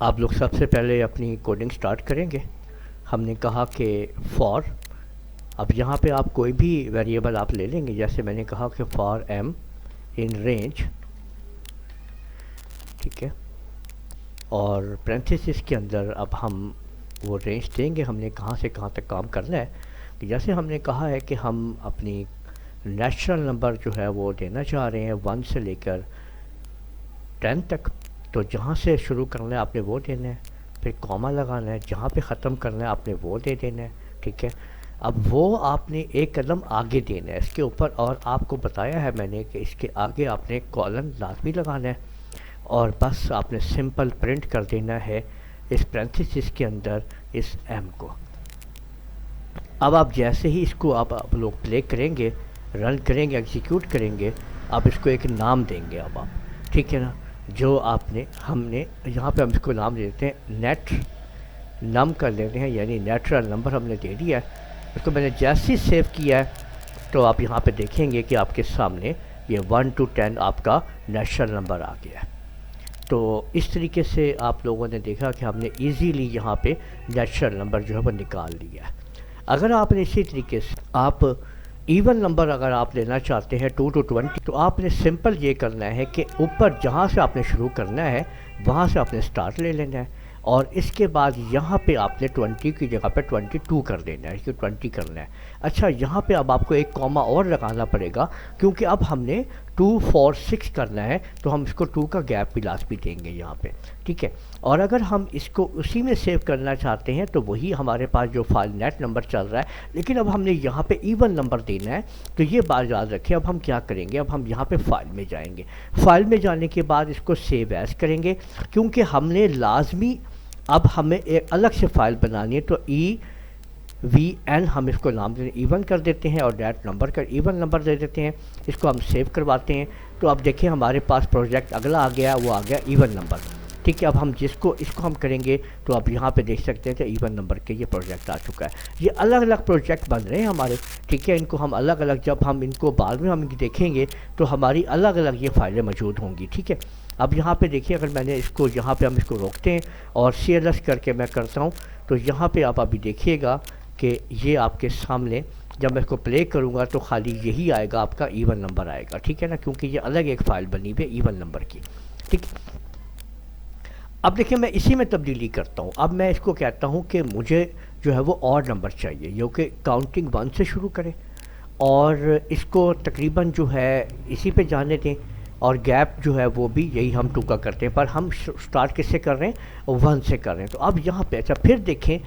آپ لوگ سب سے پہلے اپنی کوڈنگ سٹارٹ کریں گے. ہم نے کہا کہ فار، اب یہاں پہ آپ کوئی بھی ویریبل آپ لے لیں گے. جیسے میں نے کہا کہ فار ایم ان رینج، ٹھیک ہے، اور پرنتھیسس کے اندر اب ہم وہ رینج دیں گے. ہم نے کہاں سے کہاں تک کام کرنا ہے. جیسے ہم نے کہا ہے کہ ہم اپنی نیچرل نمبر جو ہے وہ دینا چاہ رہے ہیں 1 سے لے کر 10 تک. تو جہاں سے شروع کرنا ہے آپ نے وہ دینا ہے، پھر کوما لگانا ہے، جہاں پہ ختم کرنا ہے آپ نے وہ دے دینا ہے. ٹھیک ہے، اب وہ آپ نے ایک قدم آگے دینا ہے اس کے اوپر، اور آپ کو بتایا ہے میں نے کہ اس کے آگے آپ نے کالن لازمی لگانا ہے، اور بس آپ نے سمپل پرنٹ کر دینا ہے اس پرنتھیسس کے اندر اس ایم کو. اب آپ جیسے ہی اس کو آپ لوگ پلے کریں گے، رن کریں گے، ایگزیکیوٹ کریں گے، آپ اس کو ایک نام دیں گے. اب آپ ٹھیک ہے نا، جو آپ نے ہم نے یہاں پہ ہم اس کو نام دے دیتے ہیں نیٹ نم کر لیتے ہیں، یعنی نیچرل نمبر ہم نے دے دیا ہے. اس کو میں نے جیسے ہی سیو کیا ہے تو آپ یہاں پہ دیکھیں گے کہ آپ کے سامنے یہ 1 to 10 آپ کا نیچرل نمبر آ گیا ہے. تو اس طریقے سے آپ لوگوں نے دیکھا کہ ہم نے ایزیلی یہاں پہ نیچرل نمبر جو ہے وہ نکال لیا ہے. اگر آپ نے اسی طریقے سے آپ ایون نمبر اگر آپ لینا چاہتے ہیں 2 to 20، تو آپ نے سمپل یہ کرنا ہے کہ اوپر جہاں سے آپ نے شروع کرنا ہے وہاں سے آپ نے سٹارٹ لے لینا ہے، اور اس کے بعد یہاں پہ آپ نے 20 کی جگہ پہ 22 کر دینا ہے، کہ 20 کرنا ہے. اچھا، یہاں پہ اب آپ کو ایک کوما اور لگانا پڑے گا، کیونکہ اب ہم نے 2 4 6 کرنا ہے، تو ہم اس کو 2 کا گیپ بھی لازمی دیں گے یہاں پہ. ٹھیک ہے، اور اگر ہم اس کو اسی میں سیو کرنا چاہتے ہیں تو وہی ہمارے پاس جو فائل نیٹ نمبر چل رہا ہے، لیکن اب ہم نے یہاں پہ ایون نمبر دینا ہے. تو یہ بات یاد رکھیں. اب ہم کیا کریں گے، اب ہم یہاں پہ فائل میں جائیں گے. فائل میں جانے کے بعد اس کو سیو ایز کریں گے، کیونکہ ہم نے لازمی اب ہمیں ایک الگ سے فائل بنانی ہے. تو ای وی این ہم اس کو نام ایون کر دیتے ہیں، اور ڈیٹ نمبر کا ایون نمبر دے دیتے ہیں. اس کو ہم سیو کرواتے ہیں. تو اب دیکھیں ہمارے پاس پروجیکٹ اگلا آ گیا، وہ آ گیا ایون نمبر. ٹھیک ہے، اب ہم اس کو ہم کریں گے تو اب یہاں پہ دیکھ سکتے ہیں کہ ایون نمبر کے یہ پروجیکٹ آ چکا ہے. یہ الگ الگ پروجیکٹ بن رہے ہیں ہمارے. ٹھیک ہے، ان کو ہم الگ الگ، جب ہم ان کو بعد میں ہم دیکھیں گے تو ہماری الگ الگ یہ فائلیں موجود ہوں گی. ٹھیک ہے، اب یہاں پہ دیکھیے، اگر میں نے اس کو یہاں پہ ہم اس کو روکتے ہیں اور CLS کر کے میں کرتا ہوں، تو یہاں پہ آپ ابھی دیکھیے گا کہ یہ آپ کے سامنے جب میں اس کو پلے کروں گا تو خالی یہی آئے گا، آپ کا ایون نمبر آئے گا. ٹھیک ہے نا، کیونکہ یہ الگ ایک فائل بنی ہوئی ہے ایون نمبر کی. ٹھیک، اب دیکھیں میں اسی میں تبدیلی کرتا ہوں. اب میں اس کو کہتا ہوں کہ مجھے جو ہے وہ اور نمبر چاہیے جو کہ کاؤنٹنگ 1 سے شروع کرے، اور اس کو تقریباً جو ہے اسی پہ جانے دیں، اور گیپ جو ہے وہ بھی یہی ہم 2 کا کرتے ہیں. پر ہم سٹارٹ کس سے کر رہے ہیں، 1 سے کر رہے ہیں. تو اب یہاں پہ اچھا پھر دیکھیں،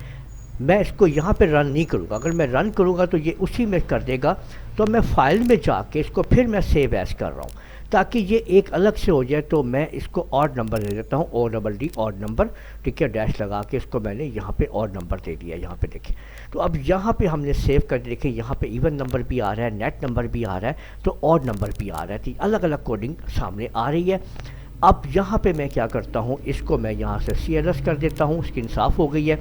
میں اس کو یہاں پہ رن نہیں کروں گا. اگر میں رن کروں گا تو یہ اسی میں کر دے گا. تو میں فائل میں جا کے اس کو پھر میں سیو ایز کر رہا ہوں تاکہ یہ ایک الگ سے ہو جائے. تو میں اس کو آڈ نمبر دے دیتا ہوں، ODD آڈ نمبر. ٹھیک ہے، ڈیش لگا کے اس کو میں نے یہاں پہ آڈ نمبر دے دیا. یہاں پہ دیکھیں، تو اب یہاں پہ ہم نے سیو کر دیکھیں، یہاں پہ ایون نمبر بھی آ رہا ہے، نیٹ نمبر بھی آ رہا ہے، تو آڈ نمبر بھی آ رہا ہے. الگ الگ کوڈنگ سامنے آ رہی ہے. اب یہاں پہ میں کیا کرتا ہوں، اس کو میں یہاں سے CLS کر دیتا ہوں. اس کی انصاف ہو گئی ہے.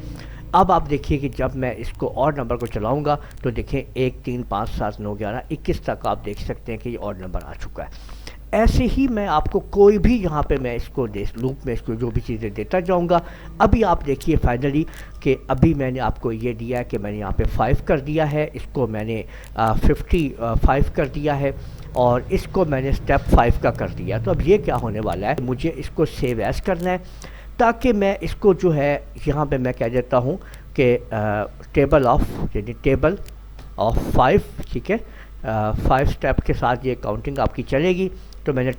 اب آپ دیکھیے کہ جب میں اس کو اور نمبر کو چلاؤں گا تو دیکھیں 1 3 5 7 9 11 21 تک آپ دیکھ سکتے ہیں کہ یہ اور نمبر آ چکا ہے. ایسے ہی میں آپ کو کوئی بھی یہاں پہ میں اس کو لوپ میں اس کو جو بھی چیزیں دیتا جاؤں گا. ابھی آپ دیکھیے فائنلی کہ ابھی میں نے آپ کو یہ دیا ہے کہ میں نے یہاں پہ 5 کر دیا ہے، اس کو میں نے 55 کر دیا ہے، اور اس کو میں نے اسٹیپ 5 کا کر دیا. تو اب یہ کیا ہونے والا ہے، مجھے اس کو سیو ایز کرنا ہے تاکہ میں اس کو جو ہے یہاں پہ میں کہہ دیتا ہوں کہ ٹیبل آف، یعنی ٹیبل آف 5. ٹھیک ہے، 5 اسٹیپ کے ساتھ یہ کاؤنٹنگ آپ کی چلے گی. تو میں نے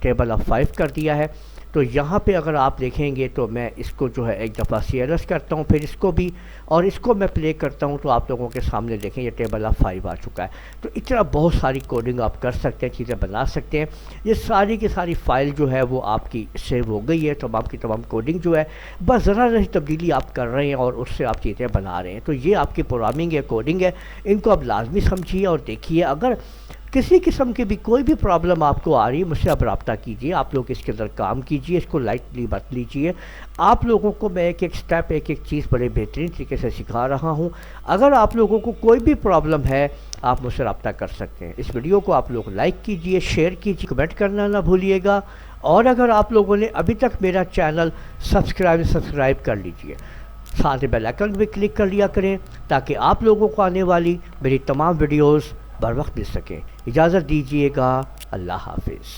ٹیبل آف 5 کر دیا ہے. تو یہاں پہ اگر آپ دیکھیں گے تو میں اس کو جو ہے ایک دفعہ CLS کرتا ہوں، پھر اس کو بھی، اور اس کو میں پلے کرتا ہوں تو آپ لوگوں کے سامنے دیکھیں یہ ٹیبل آف 5 آ چکا ہے. تو اتنا بہت ساری کوڈنگ آپ کر سکتے ہیں، چیزیں بنا سکتے ہیں. یہ ساری کی ساری فائل جو ہے وہ آپ کی سیو ہو گئی ہے. تمام کی تمام کوڈنگ جو ہے بس ذرا سی تبدیلی آپ کر رہے ہیں اور اس سے آپ چیزیں بنا رہے ہیں. تو یہ آپ کی پروگرامنگ ہے، کوڈنگ ہے. ان کو آپ لازمی سمجھیے اور دیکھیے. اگر کسی قسم کی بھی کوئی بھی پرابلم آپ کو آ رہی ہے مجھ سے آپ رابطہ کیجئے، آپ لوگ اس کے اندر کام کیجئے، اس کو لائٹلی مت لیجئے۔ آپ لوگوں کو میں ایک ایک سٹیپ، ایک ایک چیز بڑے بہترین طریقے سے سکھا رہا ہوں۔ اگر آپ لوگوں کو کوئی بھی پرابلم ہے آپ مجھ سے رابطہ کر سکتے ہیں۔ اس ویڈیو کو آپ لوگ لائک کیجئے، شیئر کیجئے، کمنٹ کرنا نہ بھولیے گا، اور اگر آپ لوگوں نے ابھی تک میرا چینل سبسکرائب کر لیجئے، ساتھ بیل آئیکن بھی کلک کر لیا کریں تاکہ آپ لوگوں کو آنے والی میری تمام ویڈیوز بر وقت مل سکیں۔ اجازت دیجیے گا، اللہ حافظ۔